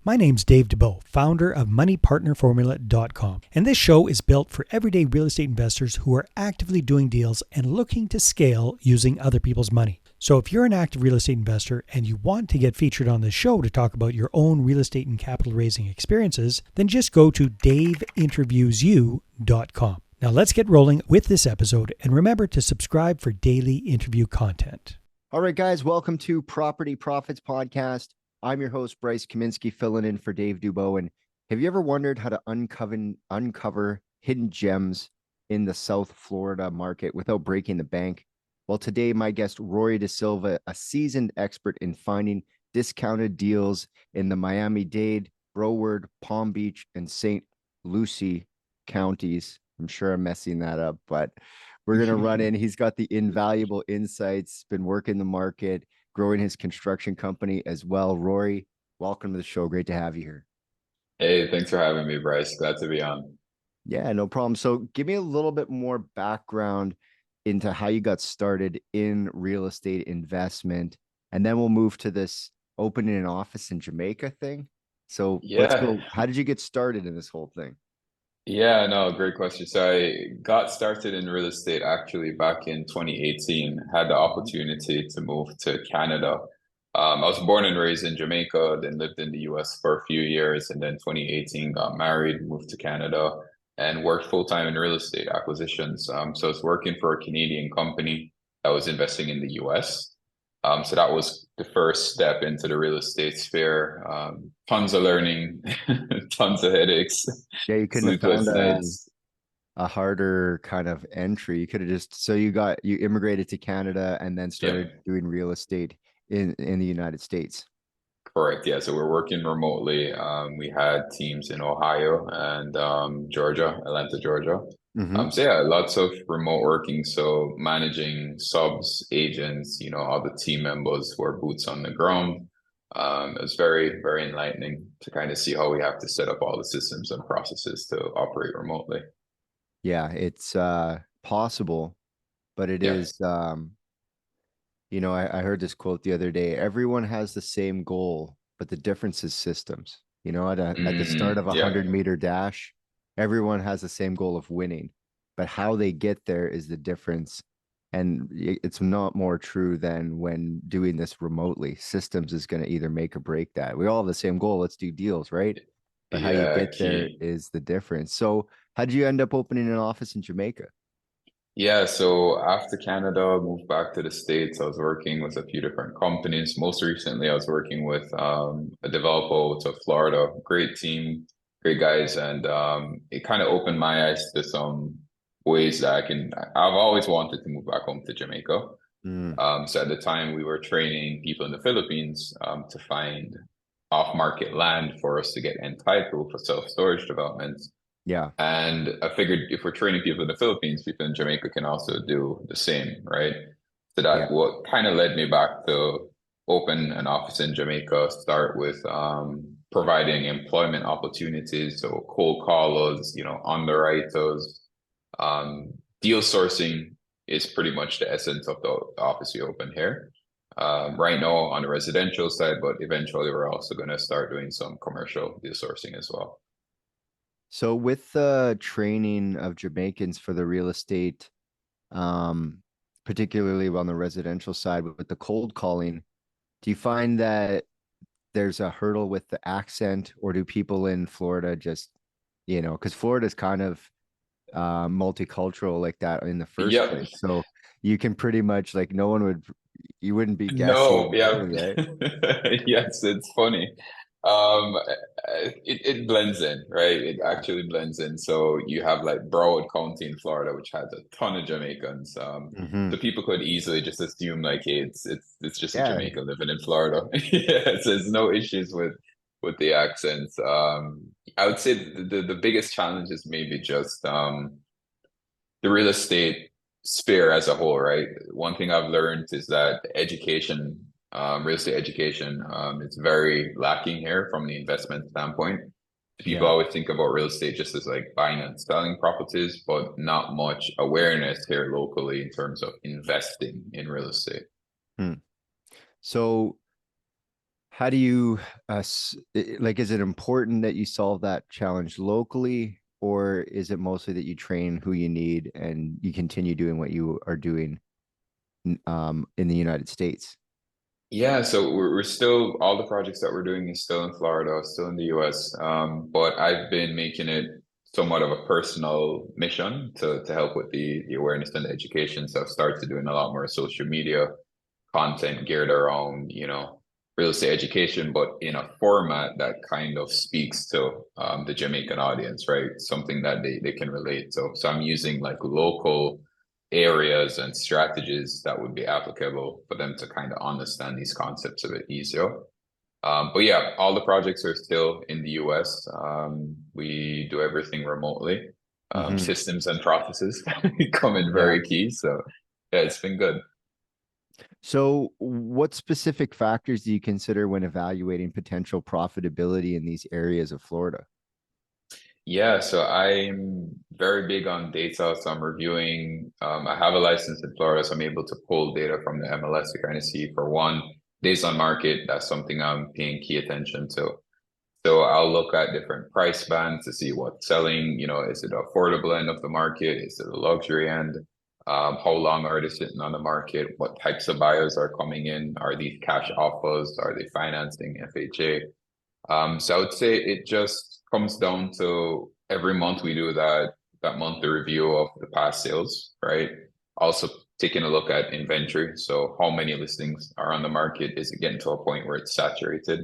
My name's Dave DeBow, founder of MoneyPartnerFormula.com, and this show is built for everyday real estate investors who are actively doing deals and looking to scale using other people's money. So if you're an active real estate investor and you want to get featured on this show to talk about your own real estate and capital raising experiences, then just go to daveinterviewsyou.com. Now let's get rolling with this episode, and remember to subscribe for daily interview content. All right, guys, welcome to Property Profits Podcast. I'm your host, Bryce Kaminsky, filling in for Dave Dubow. And have you ever wondered how to uncover hidden gems in the South Florida market without breaking the bank? Well, today, my guest, Rory DeSilva, a seasoned expert in finding discounted deals in the Miami-Dade, Broward, Palm Beach, and St. Lucie counties. I'm sure I'm messing that up, but we're going to run in. He's got the invaluable insights, been working the market, growing his construction company as well. Rory, welcome to the show. Great to have you here. Hey, thanks for having me, Bryce. Glad to be on. Yeah, no problem. So give me a little bit more background into how you got started in real estate investment, and then we'll move to this opening an office in Jamaica thing. So let's go. How did you get started in this whole thing? Yeah, no, great question. So I got started in real estate actually back in 2018, had the opportunity to move to Canada. I was born and raised in Jamaica, then lived in the US for a few years, and then 2018 got married, moved to Canada, and worked full-time in real estate acquisitions. So I was working for a Canadian company that was investing in the US. So that was the first step into the real estate sphere. Tons of learning, tons of headaches. Yeah, you couldn't have sleepless found nights. a harder kind of entry. You could have just, so you immigrated to Canada and then started doing real estate in the United States. Correct. Yeah. So we're working remotely. We had teams in Ohio and Georgia, Atlanta, Georgia. So yeah, lots of remote working. So managing subs, agents, all the team members who are boots on the ground. It was very, very enlightening to kind of see how we have to set up all the systems and processes to operate remotely. Yeah, it's possible, but it is, I heard this quote the other day. Everyone has the same goal, but the difference is systems. At the start of a 100-meter dash, everyone has the same goal of winning, but how they get there is the difference. And it's not more true than when doing this remotely. Systems is going to either make or break that. We all have the same goal. Let's do deals, right? But how you get there is the difference. So how did you end up opening an office in Jamaica? Yeah, so after Canada, moved back to the States. I was working with a few different companies. Most recently, I was working with a developer to Florida. Great team, great guys, and it kind of opened my eyes to some ways that I've always wanted to move back home to Jamaica. So at the time, we were training people in the Philippines to find off-market land for us to get entitled for self-storage developments. Yeah. And I figured if we're training people in the Philippines, people in Jamaica can also do the same, right? So that what kind of led me back to open an office in Jamaica, start with providing employment opportunities. So cold callers, underwriters, deal sourcing is pretty much the essence of the office we open here. Right now on the residential side, but eventually we're also going to start doing some commercial deal sourcing as well. So with the training of Jamaicans for the real estate, particularly on the residential side with the cold calling, do you find that there's a hurdle with the accent, or do people in Florida just, because Florida is kind of multicultural like that in the first place. So you can pretty much you wouldn't be guessing. No, yeah. Right? Yes, it's funny. It blends in, right? It actually blends in. So you have like Broward County in Florida, which has a ton of Jamaicans. So people could easily just assume like, hey, it's just a Jamaican living in Florida. Yeah, so there's no issues with the accents. I would say the biggest challenge is maybe just the real estate sphere as a whole, right? One thing I've learned is that education, real estate education, is very lacking here from the investment standpoint. People always think about real estate just as like buying and selling properties, but not much awareness here locally in terms of investing in real estate. So how do you like, is it important that you solve that challenge locally, or is it mostly that you train who you need and you continue doing what you are doing in the United States? Yeah, so we're still, all the projects that we're doing is still in Florida, still in the US. But I've been making it somewhat of a personal mission to help with the awareness and the education. So I've started doing a lot more social media content geared around, real estate education, but in a format that kind of speaks to the Jamaican audience, right? Something that they can relate to. So I'm using like local areas and strategies that would be applicable for them to kind of understand these concepts a bit easier. But yeah, all the projects are still in the US. We do everything remotely. Hmm. Systems and processes come in Yeah. very key. So yeah, it's been good. So, what specific factors do you consider when evaluating potential profitability in these areas of Florida? Yeah, so I'm very big on data. So I'm reviewing, I have a license in Florida, so I'm able to pull data from the MLS to kind of see for one, days on market. That's something I'm paying key attention to. So I'll look at different price bands to see what's selling. Is it affordable end of the market? Is it a luxury end? How long are they sitting on the market? What types of buyers are coming in? Are these cash offers? Are they financing FHA? So I would say it just comes down to every month we do that monthly review of the past sales, right? Also taking a look at inventory. So how many listings are on the market? Is it getting to a point where it's saturated?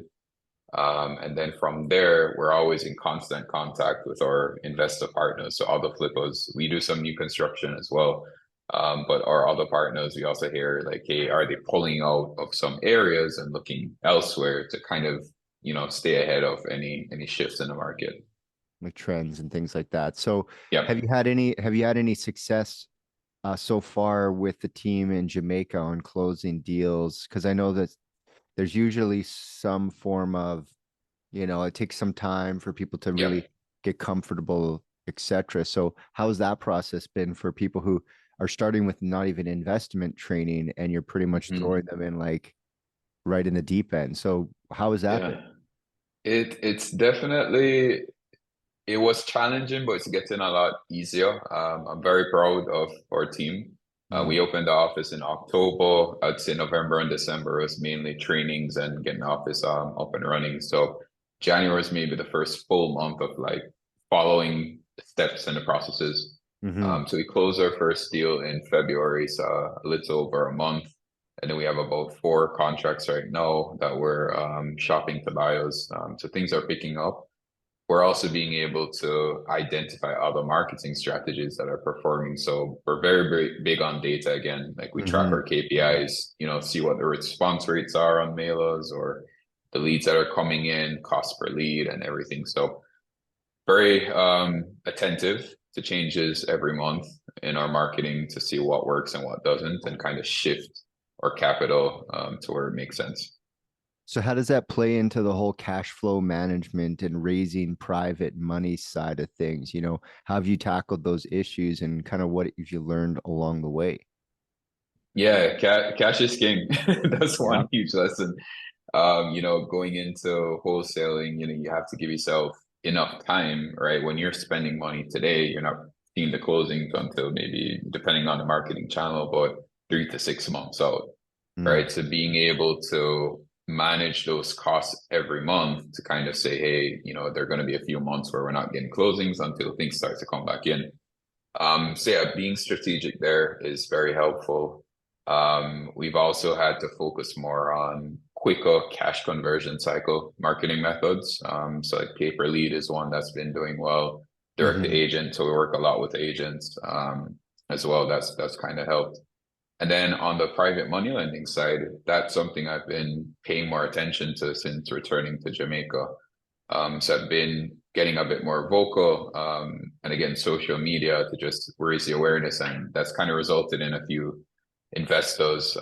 And then from there, we're always in constant contact with our investor partners. So other flippers, we do some new construction as well. But our other partners, we also hear like, hey, are they pulling out of some areas and looking elsewhere to kind of, stay ahead of any shifts in the market? Like trends and things like that. So, Yeah. have you had any success so far with the team in Jamaica on closing deals? Because I know that there's usually some form of, it takes some time for people to Yeah. really get comfortable, etc. So, how's that process been for people who are starting with not even investment training and you're pretty much Mhm. throwing them in like right in the deep end? So, how has that been? Yeah. It's definitely, it was challenging, but it's getting a lot easier. I'm very proud of our team. We Mm. opened the office in October. I'd say November and December was mainly trainings and getting the office up and running. So January is maybe the first full month of like following the steps and the processes. Hmm. So we closed our first deal in February, so a little over a month. And then we have about four contracts right now that we're shopping to buyers. So things are picking up. We're also being able to identify other marketing strategies that are performing. So we're very, very big on data again. Like we track Hmm. our KPIs, see what the response rates are on mailers or the leads that are coming in, cost per lead and everything. So very attentive to changes every month in our marketing to see what works and what doesn't and kind of shift our capital to where it makes sense. So how does that play into the whole cash flow management and raising private money side of things? How have you tackled those issues and kind of what have you learned along the way? Yeah, cash is king. That's Yeah. one huge lesson. Going into wholesaling, you have to give yourself enough time, right? When you're spending money today, you're not seeing the closings until maybe, depending on the marketing channel, but 3 to 6 months out, Mm. right? So being able to manage those costs every month to kind of say, hey, there are going to be a few months where we're not getting closings until things start to come back in. So yeah, being strategic there is very helpful. We've also had to focus more on quicker cash conversion cycle marketing methods. So like pay per lead is one that's been doing well. Direct to Hmm. agent, so we work a lot with agents as well. That's kind of helped. And then on the private money lending side, that's something I've been paying more attention to since returning to Jamaica. So I've been getting a bit more vocal, and again, social media to just raise the awareness, and that's kind of resulted in a few investors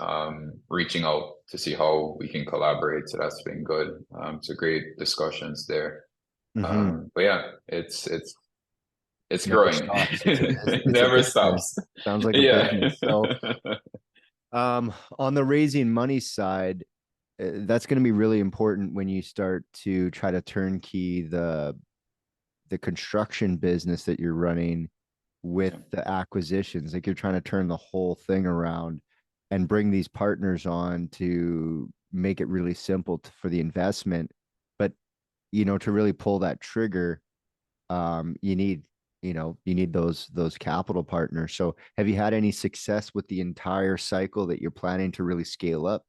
reaching out to see how we can collaborate. So that's been good. So great discussions there. Hmm. But yeah, it's Never growing. stops. It It's a never business. stops. Sounds like a Yeah. business. So, on the raising money side, that's going to be really important when you start to try to turnkey the construction business that you're running with the acquisitions. Like you're trying to turn the whole thing around and bring these partners on to make it really simple for the investment. But to really pull that trigger, you need those capital partners. So have you had any success with the entire cycle that you're planning to really scale up?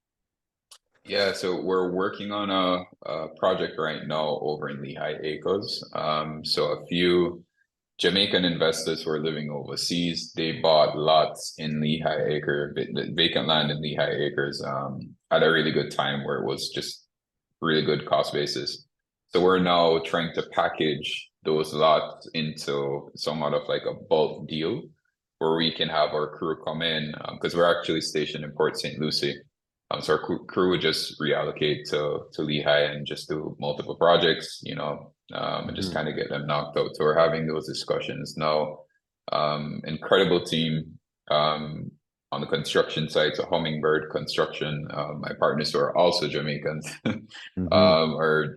Yeah, so we're working on a project right now over in Lehigh Acres. So a few Jamaican investors who are living overseas, they bought lots in Lehigh Acre, vacant land in Lehigh Acres, at a really good time where it was just really good cost basis. So we're now trying to package those lots into somewhat of like a bulk deal where we can have our crew come in because we're actually stationed in Port St. Lucie. So our crew would just reallocate to Lehigh and just do multiple projects, and just kind of get them knocked out. So we're having those discussions now. Incredible team on the construction side, so Hummingbird Construction. My partners who are also Jamaicans, Mm-hmm. or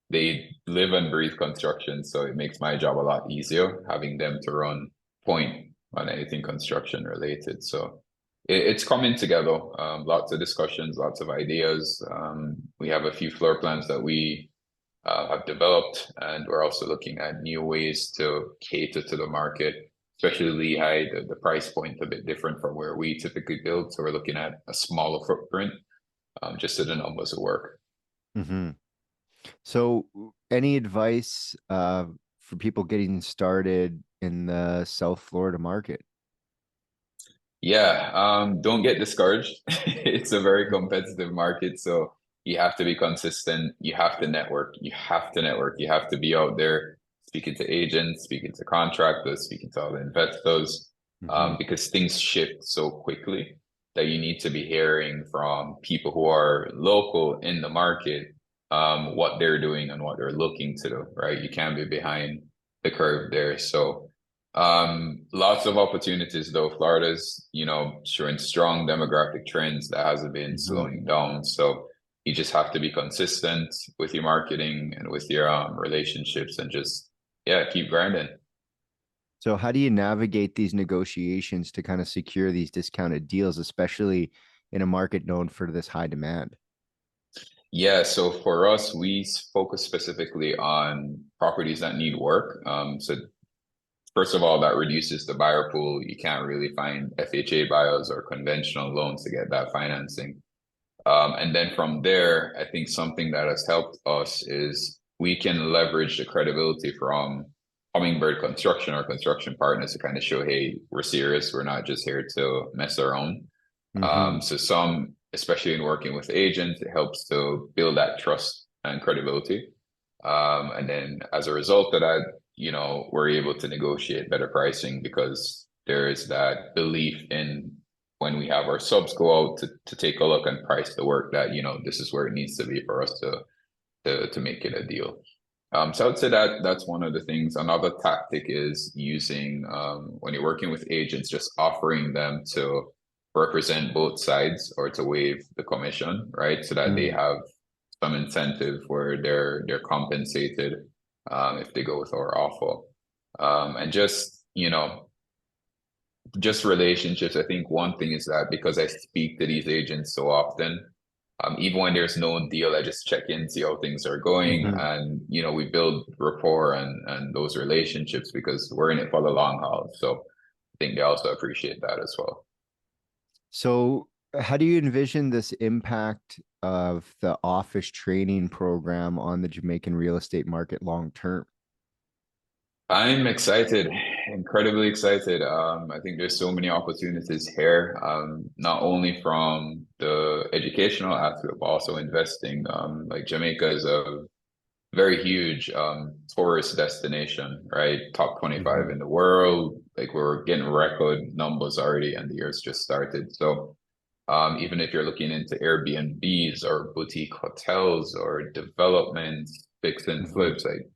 they live and breathe construction, so it makes my job a lot easier having them to run point on anything construction related. So it's coming together. Lots of discussions, lots of ideas. We have a few floor plans that we have developed, and we're also looking at new ways to cater to the market, especially Lehigh. The price point a bit different from where we typically build, so we're looking at a smaller footprint, just so the numbers will work. Mm-hmm. So, any advice for people getting started in the South Florida market? Yeah, don't get discouraged. It's a very competitive market, so you have to be consistent. You have to network. You have to network. You have to be out there speaking to agents, speaking to contractors, speaking to other investors, Mm-hmm. because things shift so quickly that you need to be hearing from people who are local in the market, what they're doing and what they're looking to do, right? You can't be behind the curve there. So lots of opportunities though. Florida's, showing strong demographic trends that hasn't been Mm-hmm. slowing down. So you just have to be consistent with your marketing and with your relationships and just, yeah, keep grinding. So, how do you navigate these negotiations to kind of secure these discounted deals, especially in a market known for this high demand? Yeah, so for us, we focus specifically on properties that need work. So first of all, that reduces the buyer pool. You can't really find FHA buyers or conventional loans to get that financing. And then from there, I think something that has helped us is we can leverage the credibility from Hummingbird Construction or construction partners to kind of show, hey, we're serious. We're not just here to mess around. Mm-hmm. So especially in working with agents, it helps to build that trust and credibility. And then as a result of that, we're able to negotiate better pricing because there is that belief in when we have our subs go out to take a look and price the work that, this is where it needs to be for us to make it a deal. So I would say that that's one of the things. Another tactic is using, when you're working with agents, just offering them to represent both sides or to waive the commission, right? So that they have some incentive where they're compensated if they go with our offer. And just relationships. I think one thing is that because I speak to these agents so often, even when there's no deal, I just check in, see how things are going, Mm-hmm. and we build rapport and those relationships because we're in it for the long haul. So I think they also appreciate that as well. So, how do you envision this impact of the office training program on the Jamaican real estate market long term? I'm excited, incredibly excited. I think there's so many opportunities here, not only from the educational aspect, but also investing. Like Jamaica is a very huge tourist destination, right? Top 25 Mm-hmm. in the world. Like we're getting record numbers already, and the year's just started. So even if you're looking into Airbnbs or boutique hotels or developments, fix and Mm-hmm. flips, like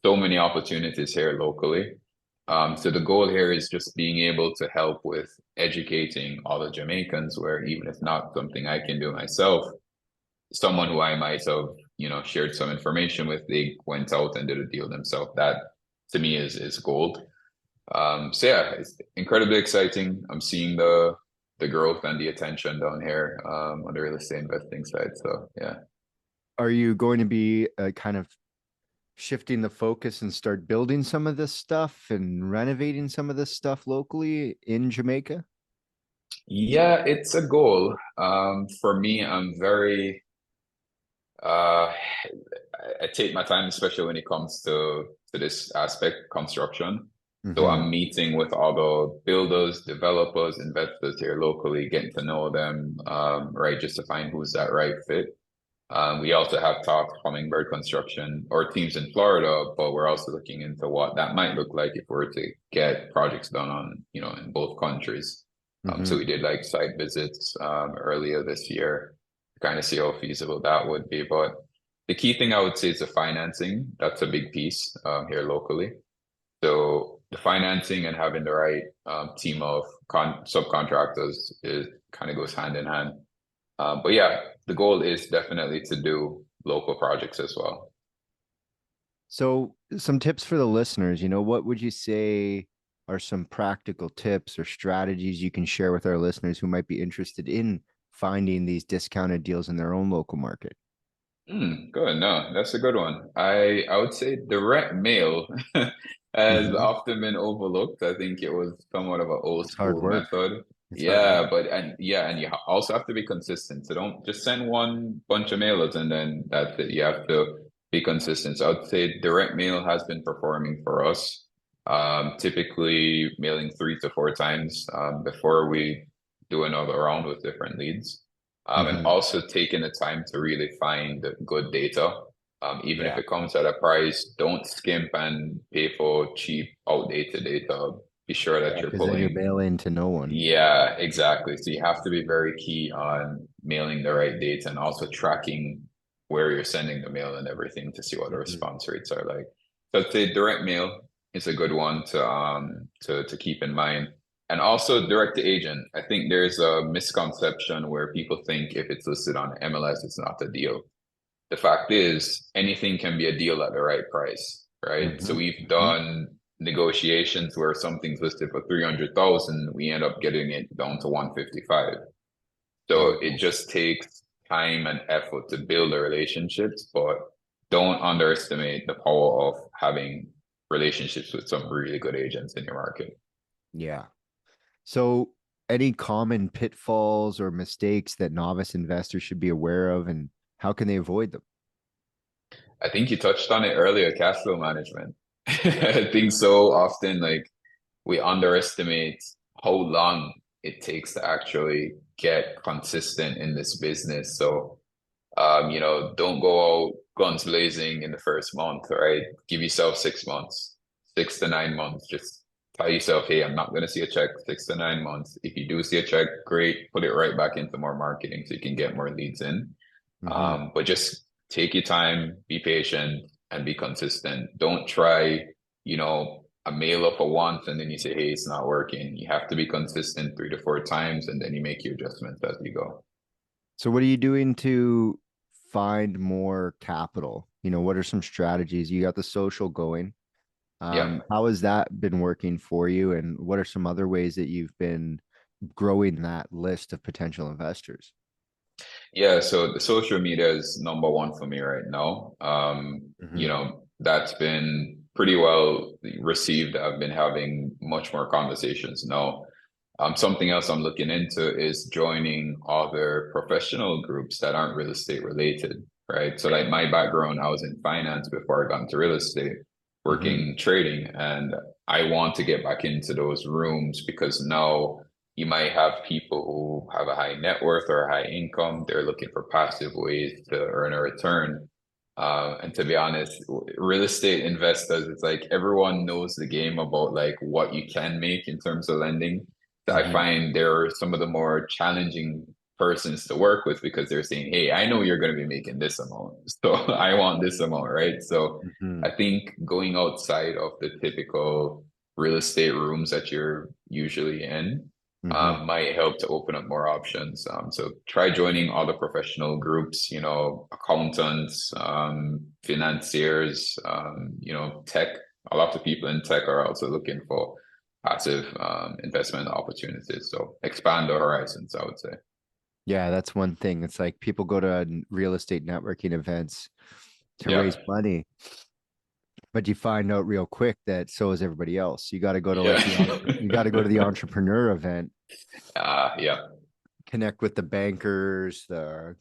so many opportunities here locally. So the goal here is just being able to help with educating all the Jamaicans, where even if not something I can do myself, someone who I might have, shared some information with, they went out and did a deal themselves. That to me is gold. So yeah, it's incredibly exciting. I'm seeing the growth and the attention down here on the real estate investing side. So yeah. Are you going to be kind of shifting the focus and start building some of this stuff and renovating some of this stuff locally in Jamaica? Yeah, it's a goal. For me, I'm very uh I take my time, especially when it comes to this aspect, construction. So Mm-hmm. I'm meeting with all the builders, developers, investors here locally, getting to know them, right, just to find who's that right fit. We also have talked Hummingbird Construction or teams in Florida, but we're also looking into what that might look like if we were to get projects done on, in both countries. So Mm-hmm. we did like site visits earlier this year to kind of see how feasible that would be. But the key thing I would say is the financing. That's a big piece here locally. So the financing and having the right team of subcontractors is kind of goes hand in hand. But yeah, the goal is definitely to do local projects as well. So, some tips for the listeners, what would you say are some practical tips or strategies you can share with our listeners who might be interested in finding these discounted deals in their own local market? Good. No, that's a good one. I would say direct mail has Mm-hmm. often been overlooked. I think it was somewhat of an old It's hard school work. method. It's hard work. Yeah, and you also have to be consistent. So don't just send one bunch of mailers and then that's it. You have to be consistent. So I'd say direct mail has been performing for us. Typically mailing 3 to 4 times before we do another round with different leads. And Mm-hmm. also taking the time to really find good data. Even if Yeah. it comes at a price, don't skimp and pay for cheap, outdated data. Be sure that Yeah. you're Because then you're pulling. mailing to no one. Yeah, exactly. So you have to be very key on mailing the right data and also tracking where you're sending the mail and everything to see what the Mm-hmm. response rates are like. So I'd say direct mail is a good one to keep in mind. And also direct to agent. I think there's a misconception where people think if it's listed on MLS, it's not a deal. The fact is, anything can be a deal at the right price, right? So Mm-hmm. we've Mm-hmm. done negotiations where something's listed for 300,000, we end up getting it down to 155. So Oh, it just takes time and effort to build the relationships, but don't underestimate the power of having relationships with some really good agents in your market. yeah. So, any common pitfalls or mistakes that novice investors should be aware of, and how can they avoid them? I think you touched on it earlier, cash flow management. I think so often like we underestimate how long it takes to actually get consistent in this business. So, don't go out guns blazing in the first month, right? Give yourself 6 months, 6 to 9 months. Just tell yourself, hey, I'm not going to see a check 6 to 9 months. If you do see a check, great, put it right back into more marketing so you can get more leads in. Mm-hmm. But just take your time, be patient, and be consistent. Don't try, a mail up for once and then you say, hey, it's not working. You have to be consistent 3 to 4 times and then you make your adjustments as you go. So, what are you doing to find more capital? What are some strategies? You got the social going. Yeah. How has that been working for you? And what are some other ways that you've been growing that list of potential investors? Yeah, so the social media is number one for me right now. Mm-hmm. That's been pretty well received. I've been having much more conversations now. Something else I'm looking into is joining other professional groups that aren't real estate related, right? So like my background, I was in finance before I got into real estate, Mm-hmm. working trading, and I want to get back into those rooms because now you might have people who have a high net worth or a high income. They're looking for passive ways to earn a return. And to be honest, real estate investors, it's like everyone knows the game about like what you can make in terms of lending. I Mm-hmm. find they're some of the more challenging persons to work with because they're saying, hey, I know you're going to be making this amount. So I want this amount, right? So Mm-hmm. I think going outside of the typical real estate rooms that you're usually in, might help to open up more options. So try joining other professional groups, accountants, financiers, tech. A lot of people in tech are also looking for passive investment opportunities. So expand the horizons, I would say. Yeah, that's one thing. It's like people go to real estate networking events to raise money, but you find out real quick that so is everybody else. You got to go to you got to go to the entrepreneur event. Yeah. Connect with the bankers, the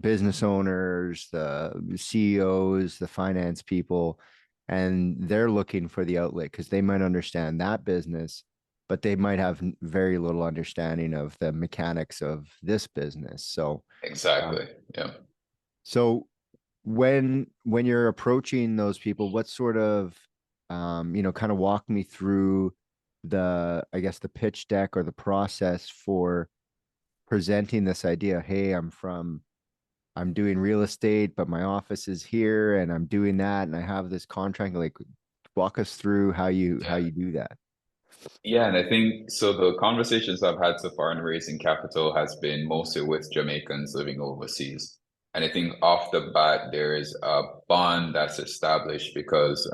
business owners, the CEOs, the finance people, and they're looking for the outlet because they might understand that business, but they might have very little understanding of the mechanics of this business. So exactly. Yeah. So when you're approaching those people, what sort of kind of walk me through I guess the pitch deck or the process for presenting this idea. Hey, I'm doing real estate, but my office is here and I'm doing that and I have this contract. Like, walk us through how you do that. Yeah, and I think so. The conversations I've had so far in raising capital has been mostly with Jamaicans living overseas. And I think off the bat, there is a bond that's established because,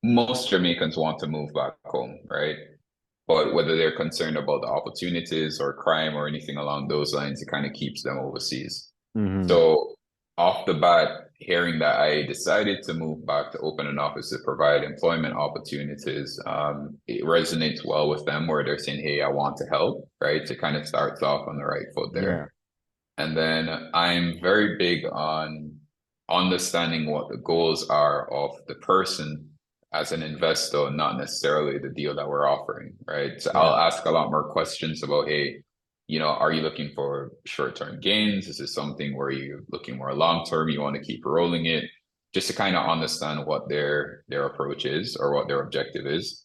most Jamaicans want to move back home, right? But whether they're concerned about the opportunities or crime or anything along those lines, it kind of keeps them overseas. So off the bat, hearing that I decided to move back to open an office to provide employment opportunities, it resonates well with them where they're saying, hey, I want to help, right? To kind of start off on the right foot there. Yeah. And then I'm very big on understanding what the goals are of the person as an investor, not necessarily the deal that we're offering, right? So I'll ask a lot more questions about, hey, are you looking for short-term gains? Is this something where you're looking more long-term? You want to keep rolling it, just to kind of understand what their approach is or what their objective is.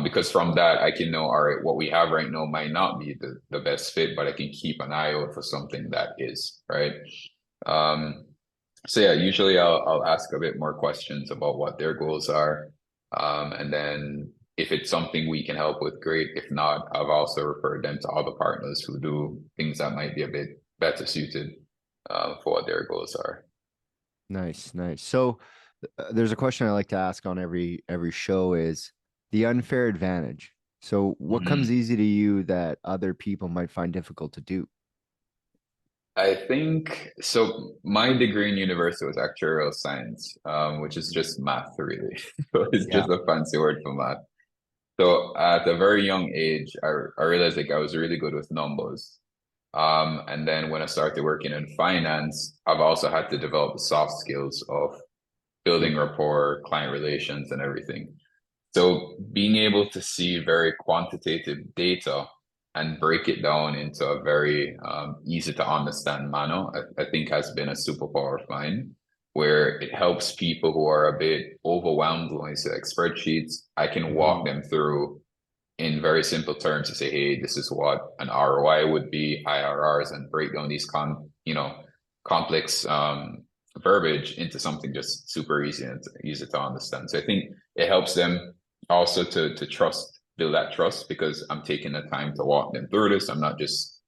Because from that, I can know, all right, what we have right now might not be the best fit, but I can keep an eye out for something that is, right? So yeah, usually I'll ask a bit more questions about what their goals are. And then if it's something we can help with, great. If not, I've also referred them to other partners who do things that might be a bit better suited for what their goals are. Nice. So there's a question I like to ask on every show is the unfair advantage. So what comes easy to you that other people might find difficult to do? I think so. My degree in university was actuarial science, which is just math, really. So it's just a fancy word for math. So at a very young age, I realized like I was really good with numbers. And then when I started working in finance, I've also had to develop the soft skills of building rapport, client relations, and everything. So being able to see very quantitative data and break it down into a very easy to understand manner, I think has been a superpower of mine, where it helps people who are a bit overwhelmed when you see like spreadsheets. I can walk them through in very simple terms to say, hey, this is what an ROI would be, IRRs, and break down these complex verbiage into something just super easy and easy to understand. So I think it helps them also to build that trust because I'm taking the time to walk them through this. I'm not just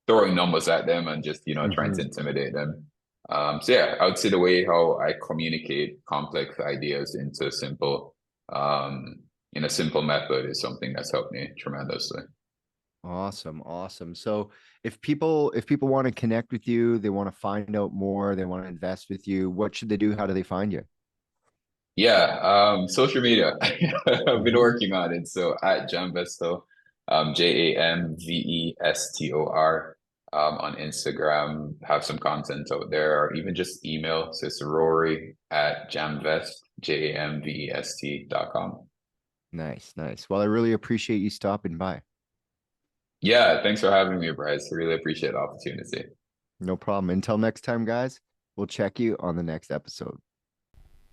throwing numbers at them and just, trying to intimidate them. So yeah, I would say the way how I communicate complex ideas into simple, in a simple method is something that's helped me tremendously. Awesome. So if people want to connect with you, they want to find out more, they want to invest with you, what should they do? How do they find you? Yeah, social media. I've been working on it. So at Jamvesto, JAMVESTOR, on Instagram, have some content out there, or even just email. So it's Rory at Jamvest, JAMVEST.com. Nice. Well, I really appreciate you stopping by. Yeah, thanks for having me, Bryce. I really appreciate the opportunity. No problem. Until next time, guys, we'll check you on the next episode.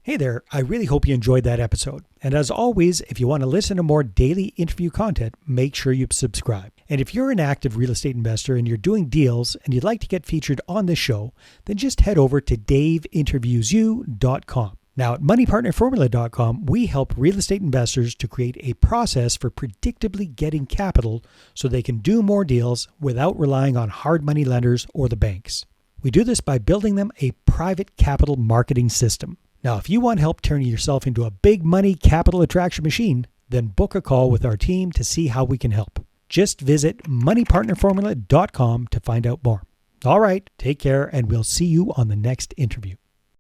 Hey there, I really hope you enjoyed that episode. And as always, if you want to listen to more daily interview content, make sure you subscribe. And if you're an active real estate investor and you're doing deals and you'd like to get featured on this show, then just head over to daveinterviewsyou.com. Now at moneypartnerformula.com, we help real estate investors to create a process for predictably getting capital so they can do more deals without relying on hard money lenders or the banks. We do this by building them a private capital marketing system. Now, if you want help turning yourself into a big money capital attraction machine, then book a call with our team to see how we can help. Just visit moneypartnerformula.com to find out more. All right, take care, and we'll see you on the next interview.